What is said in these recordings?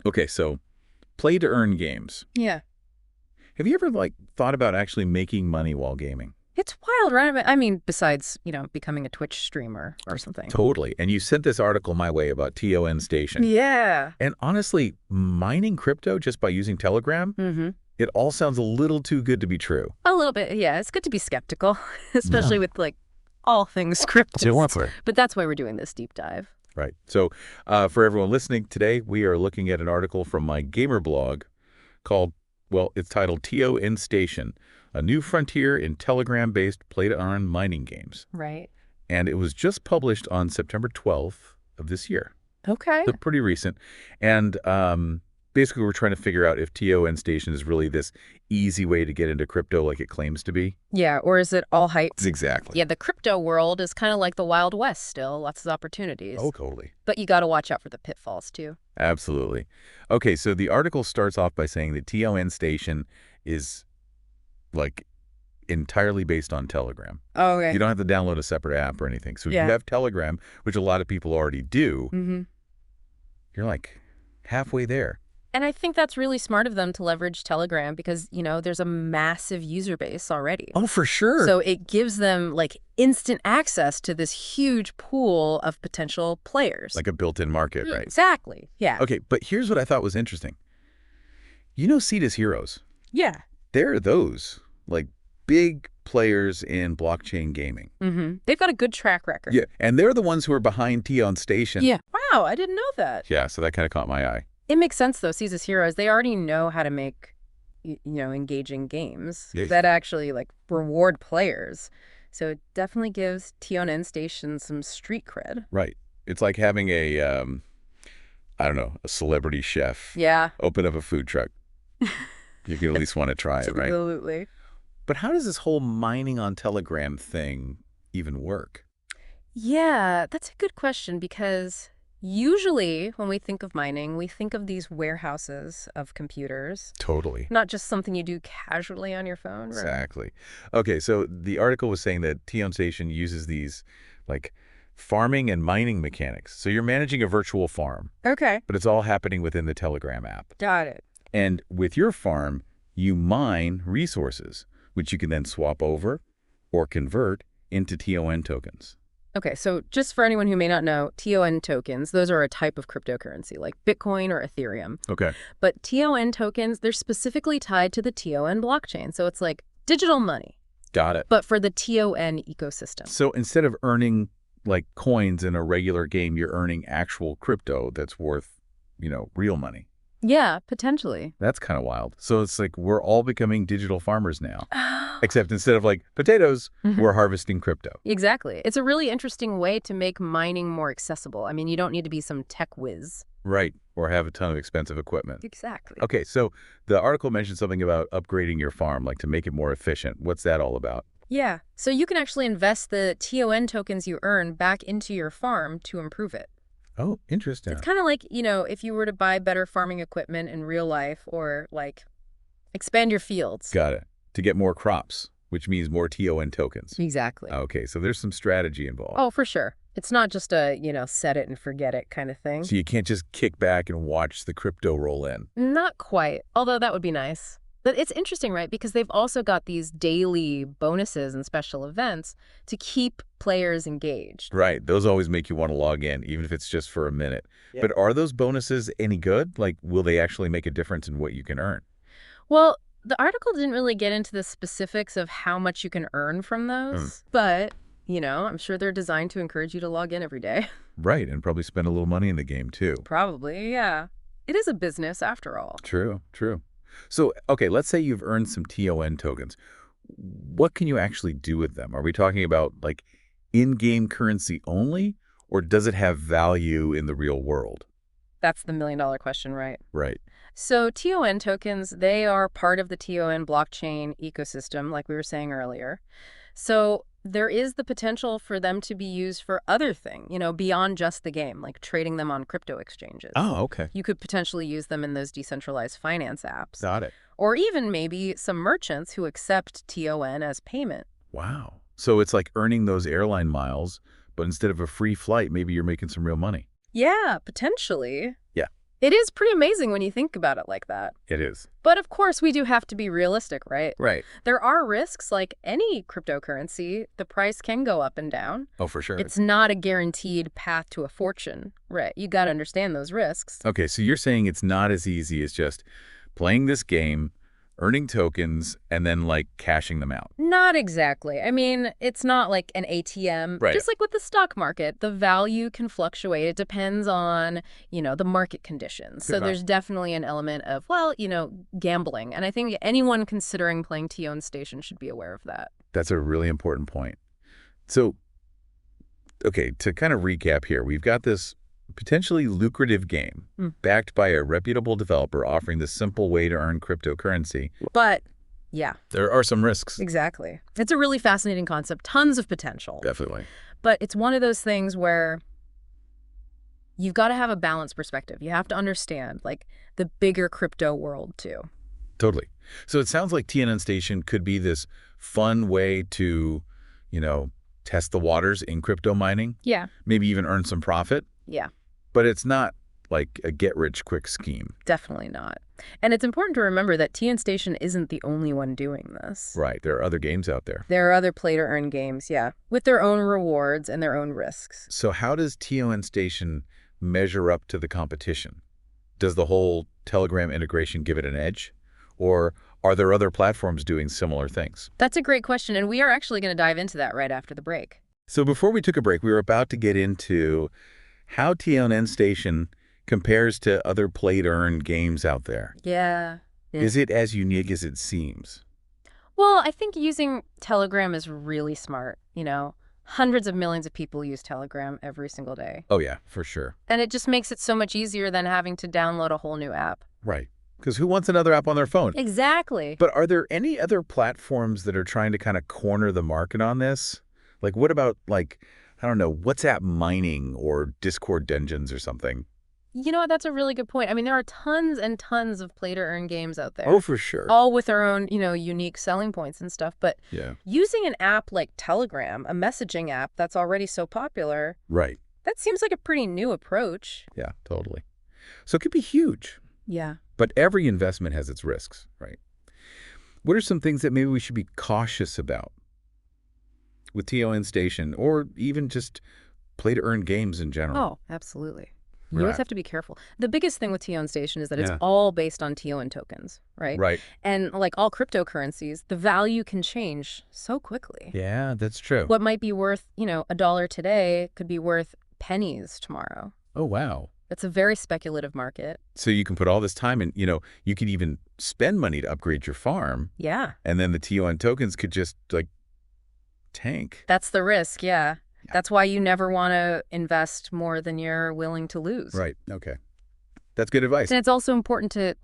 Okay, so play to earn games. Yeah. Have you ever thought about actually making money while gaming? It's wild, right? I mean, besides, becoming a Twitch streamer or something. Totally. And you sent this article my way about TON Station. Yeah. And honestly, mining crypto just by using Telegram, it all sounds a little too good to be true. A little bit, yeah. It's good to be skeptical, especially with, all things crypto. But that's why we're doing this deep dive. Right. So for everyone listening today, we are looking at an article from my gamer blog called, well, it's titled TON Station, a new frontier in Telegram-based play-to-earn mining games. Right. And it was just published on September 12th of this year. Okay. So pretty recent. And basically, we're trying to figure out if TON Station is really this easy way to get into crypto like it claims to be. Yeah, or is it all hype? Exactly. Yeah, the crypto world is kind of like the Wild West still. Lots of opportunities. Oh, totally. But you got to watch out for the pitfalls, too. Absolutely. Okay, so the article starts off by saying that TON Station is, entirely based on Telegram. Oh, okay. You don't have to download a separate app or anything. So if you have Telegram, which a lot of people already do, you're halfway there. And I think that's really smart of them to leverage Telegram because, there's a massive user base already. Oh, for sure. So it gives them, instant access to this huge pool of potential players. Like a built-in market, right? Exactly, yeah. Okay, but here's what I thought was interesting. You know Cetus Heroes? Yeah. They're those, big players in blockchain gaming. They've got a good track record. Yeah, and they're the ones who are behind TON Station. Yeah. Wow, I didn't know that. Yeah, so that kind of caught my eye. It makes sense, though. Cetus Heroes, they already know how to make, engaging games that actually, reward players. So it definitely gives TON Station some street cred. Right. It's like having a, I don't know, a celebrity chef. Yeah. Open up a food truck. You can at least want to try it, right? Absolutely. But how does this whole mining on Telegram thing even work? Yeah, that's a good question because usually when we think of mining, we think of these warehouses of computers. Totally. Not just something you do casually on your phone. Right? Exactly. Okay, so the article was saying that TON Station uses these, farming and mining mechanics. So you're managing a virtual farm. Okay. But it's all happening within the Telegram app. Got it. And with your farm, you mine resources, which you can then swap over or convert into TON tokens. Okay, so just for anyone who may not know, TON tokens, those are a type of cryptocurrency like Bitcoin or Ethereum. Okay. But TON tokens, they're specifically tied to the TON blockchain. So it's like digital money. Got it. But for the TON ecosystem. So instead of earning coins in a regular game, you're earning actual crypto that's worth, real money. Yeah, potentially. That's kind of wild. So it's we're all becoming digital farmers now. Except instead of potatoes, we're harvesting crypto. Exactly. It's a really interesting way to make mining more accessible. I mean, you don't need to be some tech whiz. Right. Or have a ton of expensive equipment. Exactly. Okay, so the article mentioned something about upgrading your farm, to make it more efficient. What's that all about? Yeah. So you can actually invest the TON tokens you earn back into your farm to improve it. Oh, interesting. It's kind of like, if you were to buy better farming equipment in real life or, expand your fields. Got it. To get more crops, which means more TON tokens. Exactly. Okay, so there's some strategy involved. Oh, for sure. It's not just a, set it and forget it kind of thing. So you can't just kick back and watch the crypto roll in. Not quite, although that would be nice. But it's interesting, right? Because they've also got these daily bonuses and special events to keep players engaged. Right. Those always make you want to log in, even if it's just for a minute. Yeah. But are those bonuses any good? Will they actually make a difference in what you can earn? Well, the article didn't really get into the specifics of how much you can earn from those. But, I'm sure they're designed to encourage you to log in every day. Right. And probably spend a little money in the game, too. Probably, yeah. It is a business after all. True, true. So, okay, let's say you've earned some TON tokens. What can you actually do with them? Are we talking about in-game currency only, or does it have value in the real world? That's the million-dollar question, right? Right. So TON tokens, they are part of the TON blockchain ecosystem, like we were saying earlier. So there is the potential for them to be used for other things, beyond just the game, like trading them on crypto exchanges. Oh, okay. You could potentially use them in those decentralized finance apps. Got it. Or even maybe some merchants who accept TON as payment. Wow. So it's like earning those airline miles, but instead of a free flight, maybe you're making some real money. Yeah, potentially. Yeah. It is pretty amazing when you think about it like that. It is. But of course, we do have to be realistic, right? Right. There are risks like any cryptocurrency. The price can go up and down. Oh, for sure. It's not a guaranteed path to a fortune, right? You got to understand those risks. Okay, so you're saying it's not as easy as just playing this game, earning tokens, and then, like, cashing them out. Not exactly. I mean, it's not like an ATM. Right. Just like with the stock market, the value can fluctuate. It depends on, the market conditions. So Good there's enough. definitely an element of, well, gambling. And I think anyone considering playing TO Station should be aware of that. That's a really important point. So, okay, to kind of recap here, we've got this potentially lucrative game backed by a reputable developer offering this simple way to earn cryptocurrency. But, yeah, There are some risks. exactly. It's a really fascinating concept. Tons of potential. Definitely. But it's one of those things where you've got to have a balanced perspective. You have to understand, like, the bigger crypto world, too. Totally. So it sounds like TNN Station could be this fun way to, test the waters in crypto mining, Yeah. maybe even earn some profit. Yeah. But it's not like a get-rich-quick scheme. Definitely not. And it's important to remember that TN Station isn't the only one doing this. Right. There are other games out there. There are other play-to-earn games, yeah, with their own rewards and their own risks. So how does TON Station measure up to the competition? Does the whole Telegram integration give it an edge? Or are there other platforms doing similar things? That's a great question, and we are actually going to dive into that right after the break. So before we took a break, we were about to get into how TON Station compares to other play-to-earn games out there. Yeah. Is it as unique as it seems? Well, I think using Telegram is really smart. Hundreds of millions of people use Telegram every single day. Oh, yeah, for sure. And it just makes it so much easier than having to download a whole new app. Right. Because who wants another app on their phone? Exactly. But are there any other platforms that are trying to kind of corner the market on this? Like, what about, like, I don't know, WhatsApp mining or Discord dungeons or something? You know what? That's a really good point. I mean, there are tons and tons of play-to-earn games out there. Oh, for sure. All with their own, unique selling points and stuff. But Yeah. using an app like Telegram, a messaging app that's already so popular, Right. that seems like a pretty new approach. Yeah, totally. So it could be huge. Yeah. But every investment has its risks, right? What are some things that maybe we should be cautious about with TON Station or even just play-to-earn games in general? Oh, absolutely. You always Right. have to be careful. The biggest thing with TON Station is that it's Yeah. all based on TON tokens, right? Right. And like all cryptocurrencies, the value can change so quickly. Yeah, that's true. What might be worth, $1 today could be worth pennies tomorrow. Oh, wow. It's a very speculative market. So you can put all this time in, you could even spend money to upgrade your farm, Yeah. and then the TON tokens could just, like, tank. That's the risk, yeah. Yeah. That's why you never want to invest more than you're willing to lose. Right. Okay. That's good advice. And it's also important to,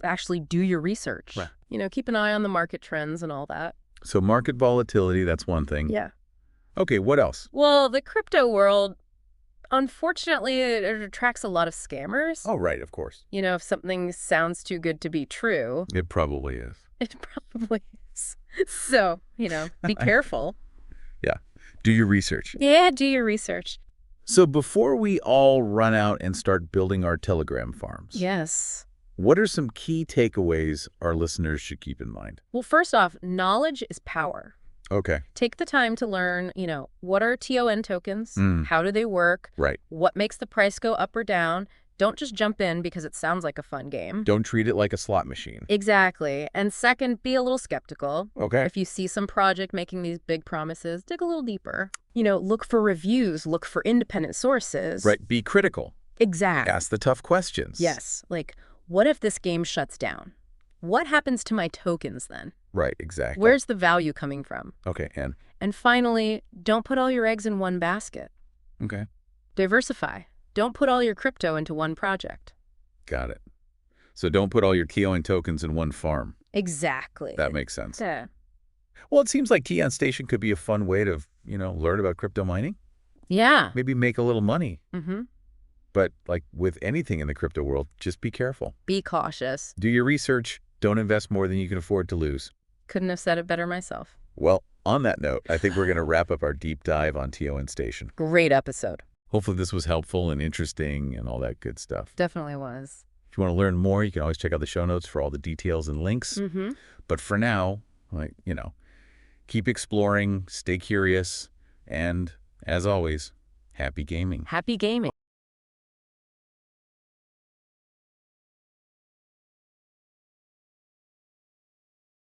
actually do your research. Right. Keep an eye on the market trends and all that. So market volatility, that's one thing. Yeah. Okay, what else? Well, the crypto world, unfortunately, it attracts a lot of scammers. Oh, right, of course. If something sounds too good to be true, It probably is. it probably is. So, be careful. Yeah. Do your research. Yeah, do your research. So before we all run out and start building our Telegram farms, Yes. what are some key takeaways our listeners should keep in mind? Well, first off, knowledge is power. Okay. Take the time to learn, what are TON tokens? Mm. How do they work? Right. What makes the price go up or down? Don't just jump in because it sounds like a fun game. Don't treat it like a slot machine. Exactly. And second, be a little skeptical. Okay. If you see some project making these big promises, dig a little deeper. Look for reviews, look for independent sources. Right. Be critical. Exactly. Ask the tough questions. Yes. Like, what if this game shuts down? What happens to my tokens then? Right, exactly. Where's the value coming from? Okay, and? And finally, don't put all your eggs in one basket. Okay. Diversify. Don't put all your crypto into one project. Got it. So don't put all your TON tokens in one farm. Exactly. That makes sense. Yeah. Well, it seems like TON Station could be a fun way to, learn about crypto mining. Yeah. Maybe make a little money. Mm-hmm. But like with anything in the crypto world, just be careful. Be cautious. Do your research. Don't invest more than you can afford to lose. Couldn't have said it better myself. Well, on that note, I think we're going to wrap up our deep dive on TON Station. Great episode. Hopefully this was helpful and interesting and all that good stuff. Definitely was. If you want to learn more, you can always check out the show notes for all the details and links. Mm-hmm. But for now, keep exploring, stay curious, and as always, happy gaming. Happy gaming.